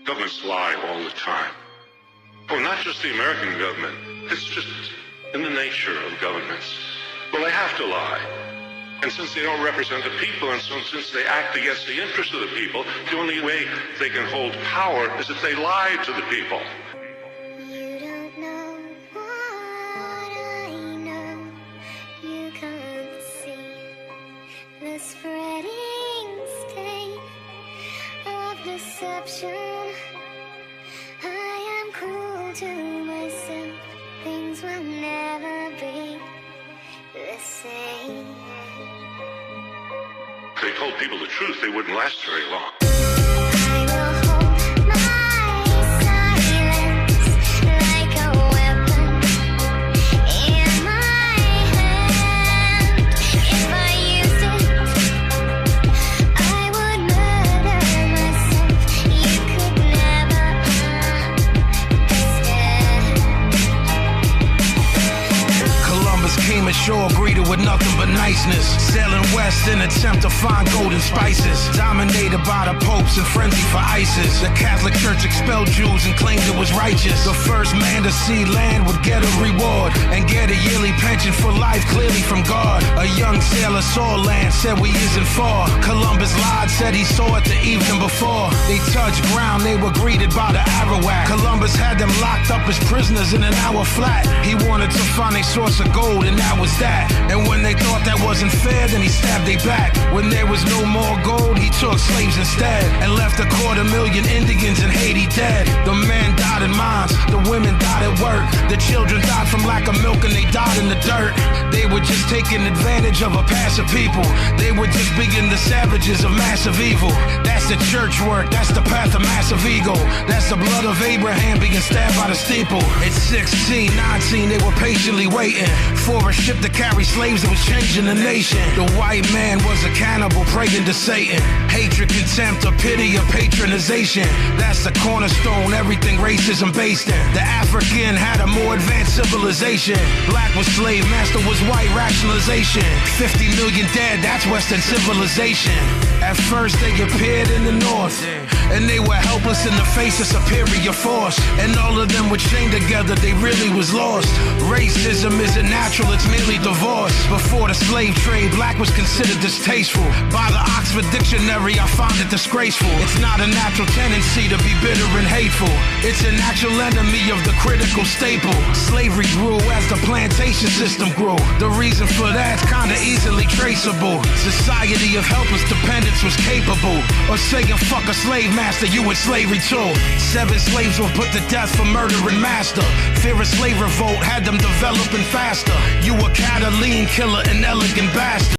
Governments lie all the time. Oh, not just the American government. It's just in the nature of governments. Well, they have to lie. And since they don't represent the people, and so since they act against the interests of the people, the only way they can hold power is if they lie to the people. You don't know what I know. You can't see the spreading stain of deception. I am cruel to myself. Things will never be the same. If they told people the truth, they wouldn't last very long. I will hold my silence like a weapon in my hand. If I used it, I would murder myself. You could never understand. Columbus came ashore greeted with nothing but niceness. Sailing west in attempt to find golden spices. Dominated by the popes and frenzy for ISIS. The Catholic Church expelled Jews and claimed it was righteous. The first man to see land would get a reward and get a yearly pension for life, clearly from God. A young sailor saw land, said we isn't far. Columbus lied, said he saw it the evening before. They touched ground, they were greeted by the Arawak. Columbus had them locked up as prisoners in an hour flat. He wanted to find a source of gold, and that was that. And when they thought that wasn't fair, then he stabbed they back. When there was no more gold, he took slaves instead and left 250,000 Indians in Haiti dead. The men died in mines, the women died at work. The children died from lack of milk and they died in the dirt. They were just taking advantage of a passive people. They were just being the savages of massive evil. That's the church work, that's the path of massive ego. That's the blood of Abraham being stabbed by the steeple. At 16, 19, they were patiently waiting for a ship to carry slaves that was changing the nation. The white man was a cannibal praying to Satan. Hatred, contempt, or pity, or patronization. That's the cornerstone everything racism based in. The African had a more advanced civilization. Black was slave, master was white, rationalization. 50 million dead, that's Western civilization. At first they appeared in the north, and they were helpless in the face of superior force. And all of them were chained together, they really was lost. Racism isn't natural, it's merely divorce. Before the slave trade, black was considered distasteful. By the Oxford Dictionary, I found it disgraceful. It's not a natural tendency to be bitter and hateful. It's a natural enemy of the critical staple. Slavery grew as the plantation system grew. The reason for that's kinda easily traceable. Society of helpless dependence was capable of saying fuck a slave master, you in slavery too. 7 slaves were put to death for murdering master. Fear of slave revolt had them developing faster. You a Catalan killer, an elegant bastard.